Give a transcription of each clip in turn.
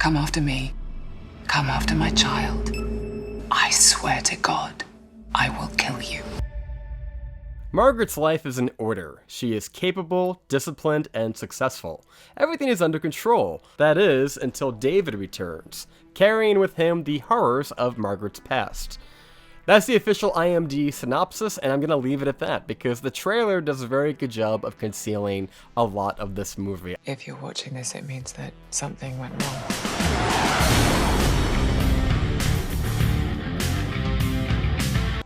come after me. Come after my child. I swear to God, I will kill you. Margaret's life is in order. She is capable, disciplined, and successful. Everything is under control. That is, until David returns, carrying with him the horrors of Margaret's past. That's the official IMDb synopsis, and I'm going to leave it at that, because the trailer does a very good job of concealing a lot of this movie. If you're watching this, it means that something went wrong.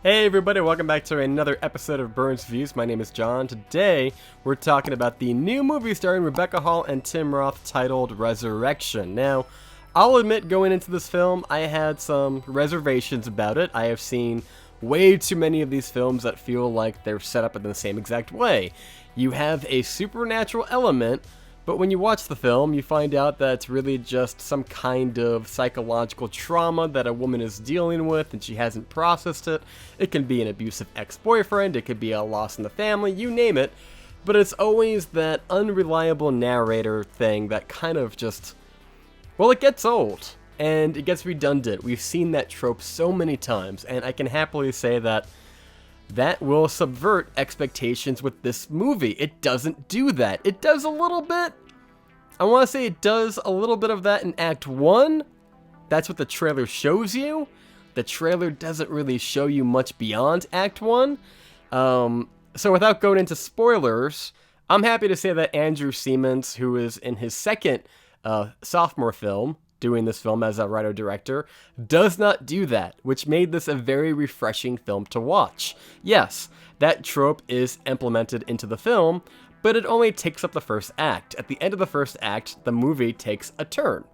Hey everybody, welcome back to another episode of Burns Views. My name is John. Today, we're talking about the new movie starring Rebecca Hall and Tim Roth titled Resurrection. Now, I'll admit going into this film, I had some reservations about it. I have seen way too many of these films that feel like they're set up in the same exact way. You have a supernatural element, but when you watch the film, you find out that it's really just some kind of psychological trauma that a woman is dealing with and she hasn't processed it. It can be an abusive ex-boyfriend, it could be a loss in the family, you name it. But it's always that unreliable narrator thing that kind of just, well, it gets old and it gets redundant. We've seen that trope so many times, and I can happily say that that will subvert expectations with this movie. It doesn't do that. It does a little bit. I want to say it does a little bit of that in Act 1. That's what the trailer shows you. The trailer doesn't really show you much beyond Act 1. So without going into spoilers, I'm happy to say that Andrew Siemens, who is in his second sophomore film, doing this film as a writer-director, does not do that, which made this a very refreshing film to watch. Yes, that trope is implemented into the film, but it only takes up the first act. At the end of the first act, the movie takes a turn.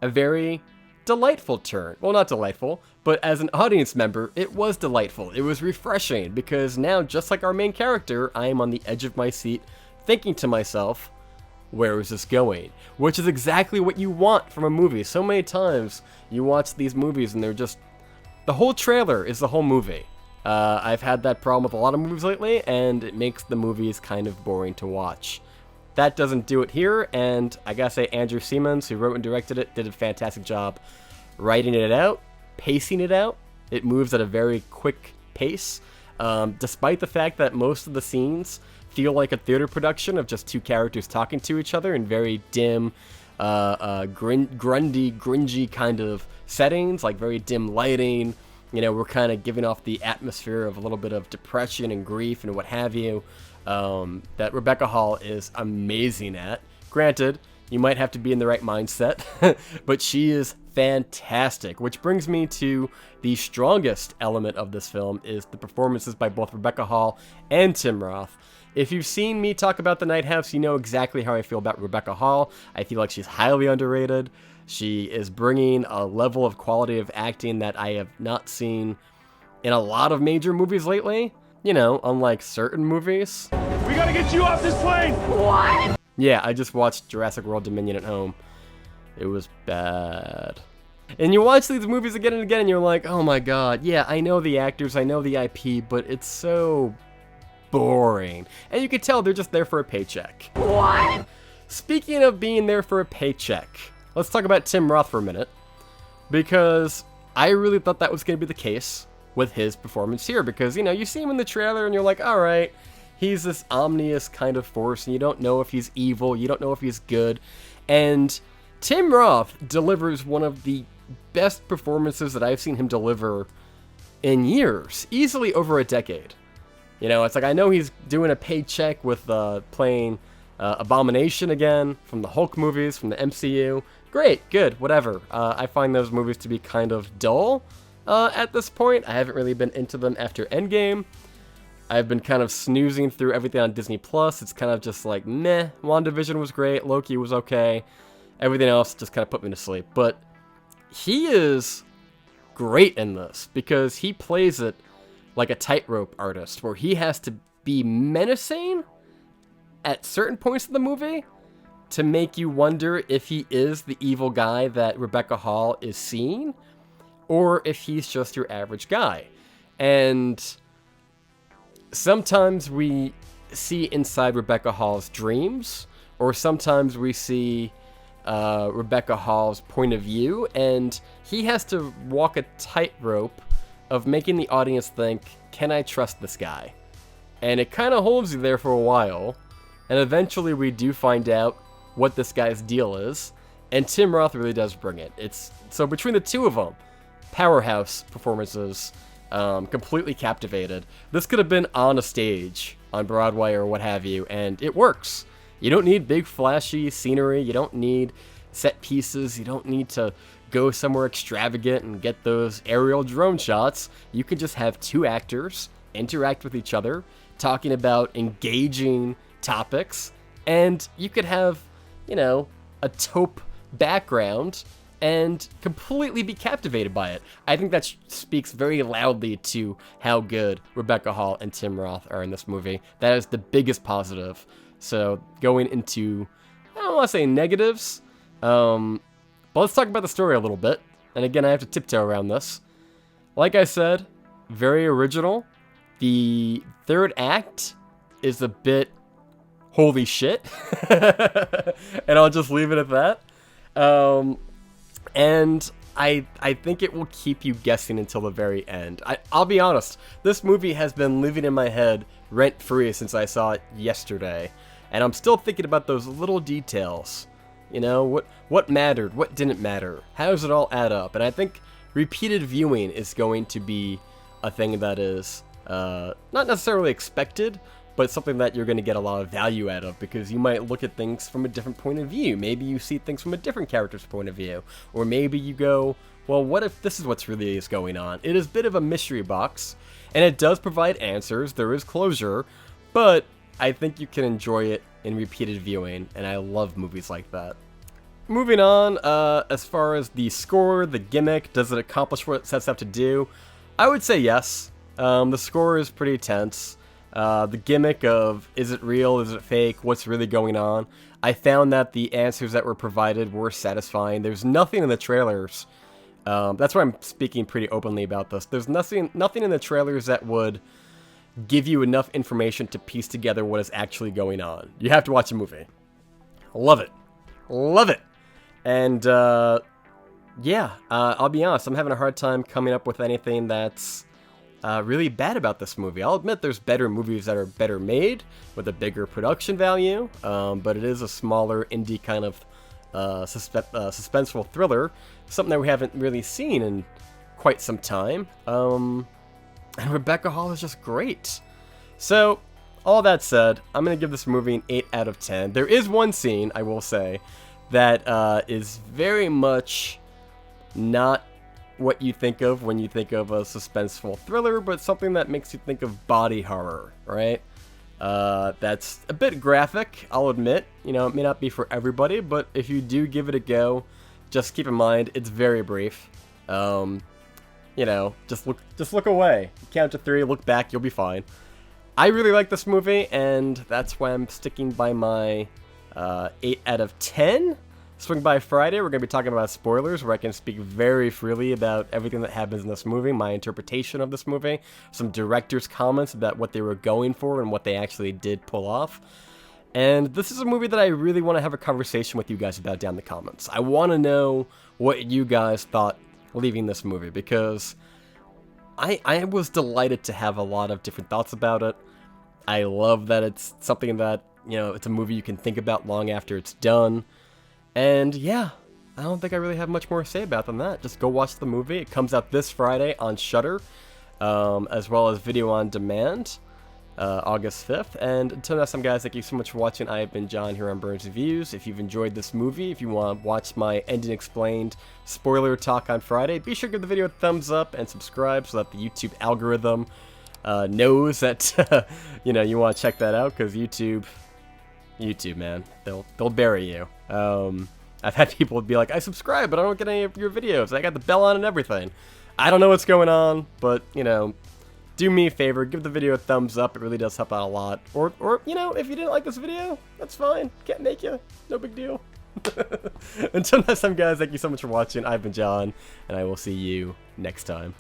A very delightful turn. Well, not delightful, but as an audience member, it was delightful. It was refreshing, because now, just like our main character, I am on the edge of my seat, thinking to myself, where is this going? Which is exactly what you want from a movie. So many times you watch these movies and they're just, the whole trailer is the whole movie. I've had that problem with a lot of movies lately, and it makes the movies kind of boring to watch. That doesn't do it here, and I gotta say Andrew Siemens, who wrote and directed it, did a fantastic job writing it out, pacing it out. It moves at a very quick pace, despite the fact that most of the scenes feel like a theater production of just two characters talking to each other in very dim, grungy kind of settings, like very dim lighting. You know, we're kind of giving off the atmosphere of a little bit of depression and grief and what have you, that Rebecca Hall is amazing at. Granted, you might have to be in the right mindset, but she is fantastic, which brings me to the strongest element of this film is the performances by both Rebecca Hall and Tim Roth. If you've seen me talk about The Night House, you know exactly how I feel about Rebecca Hall. I feel like she's highly underrated. She is bringing a level of quality of acting that I have not seen in a lot of major movies lately. You know, unlike certain movies. We gotta get you off this plane! What? Yeah, I just watched Jurassic World Dominion at home. It was bad. And you watch these movies again and again and you're like, oh my god, yeah, I know the actors, I know the IP, but it's so boring. And you can tell they're just there for a paycheck. What? Speaking of being there for a paycheck, let's talk about Tim Roth for a minute, because I really thought that was going to be the case with his performance here, because, you know, you see him in the trailer and you're like, all right, he's this ominous kind of force and you don't know if he's evil, you don't know if he's good, and Tim Roth delivers one of the best performances that I've seen him deliver in years, easily over a decade. You know, it's like, I know he's doing a paycheck with playing Abomination again from the Hulk movies, from the MCU. Great, good, whatever. I find those movies to be kind of dull at this point. I haven't really been into them after Endgame. I've been kind of snoozing through everything on Disney+. It's kind of just like, meh. WandaVision was great, Loki was okay. Everything else just kind of put me to sleep. But he is great in this, because he plays it like a tightrope artist, where he has to be menacing at certain points of the movie to make you wonder if he is the evil guy that Rebecca Hall is seeing, or if he's just your average guy. And sometimes we see inside Rebecca Hall's dreams, or sometimes we see Rebecca Hall's point of view, and he has to walk a tightrope of making the audience think, can I trust this guy? And it kind of holds you there for a while, and eventually we do find out what this guy's deal is, and Tim Roth really does bring it. So between the two of them, powerhouse performances, completely captivated. This could have been on a stage on Broadway or what have you, and it works. You don't need big flashy scenery, you don't need set pieces, you don't need to go somewhere extravagant and get those aerial drone shots. You can just have two actors interact with each other, talking about engaging topics, and you could have, a taupe background and completely be captivated by it. I think that speaks very loudly to how good Rebecca Hall and Tim Roth are in this movie. That is the biggest positive. So going into, I don't want to say negatives, but let's talk about the story a little bit. And again, I have to tiptoe around this. Like I said, very original. The third act is a bit holy shit. And I'll just leave it at that. And I think it will keep you guessing until the very end. I'll be honest, this movie has been living in my head rent-free since I saw it yesterday. And I'm still thinking about those little details. What mattered, what didn't matter, how does it all add up? And I think repeated viewing is going to be a thing that is not necessarily expected, but something that you're going to get a lot of value out of, because you might look at things from a different point of view. Maybe you see things from a different character's point of view. Or maybe you go, well, what if this is what's really is going on? It is a bit of a mystery box, and it does provide answers. There is closure, but I think you can enjoy it in repeated viewing, and I love movies like that. Moving on, as far as the score, the gimmick, does it accomplish what it sets out to do? I would say yes. The score is pretty tense. The gimmick of, is it real, is it fake, what's really going on? I found that the answers that were provided were satisfying. There's nothing in the trailers. That's why I'm speaking pretty openly about this. There's nothing in the trailers that would give you enough information to piece together what is actually going on. You have to watch the movie. Love it. Love it. And, I'll be honest, I'm having a hard time coming up with anything that's really bad about this movie. I'll admit there's better movies that are better made with a bigger production value, but it is a smaller indie kind of suspenseful thriller, something that we haven't really seen in quite some time. And Rebecca Hall is just great. So, all that said, I'm going to give this movie an 8 out of 10. There is one scene, I will say, that is very much not what you think of when you think of a suspenseful thriller, but something that makes you think of body horror, right? That's a bit graphic, I'll admit. It may not be for everybody, but if you do give it a go, just keep in mind, it's very brief. Just look away. Count to 3, look back, you'll be fine. I really like this movie, and that's why I'm sticking by my 8 out of 10. Swing by Friday, we're going to be talking about spoilers, where I can speak very freely about everything that happens in this movie, my interpretation of this movie, some director's comments about what they were going for and what they actually did pull off. And this is a movie that I really want to have a conversation with you guys about down in the comments. I want to know what you guys thought leaving this movie, because I was delighted to have a lot of different thoughts about it. I love that it's something that, it's a movie you can think about long after it's done. And yeah, I don't think I really have much more to say about than that. Just go watch the movie. It comes out this Friday on Shudder, as well as video on demand, August 5th. And until next time, guys, thank you so much for watching. I have been John here on Burns Reviews. If you've enjoyed this movie, if you want to watch my Ending Explained spoiler talk on Friday, be sure to give the video a thumbs up and subscribe so that the YouTube algorithm knows that you want to check that out, because YouTube, man, they'll bury you. I've had people be like, I subscribe, but I don't get any of your videos. I got the bell on and everything. I don't know what's going on, but, do me a favor, give the video a thumbs up. It really does help out a lot. Or if you didn't like this video, that's fine. Can't make you. No big deal. Until next time, guys, thank you so much for watching. I've been John, and I will see you next time.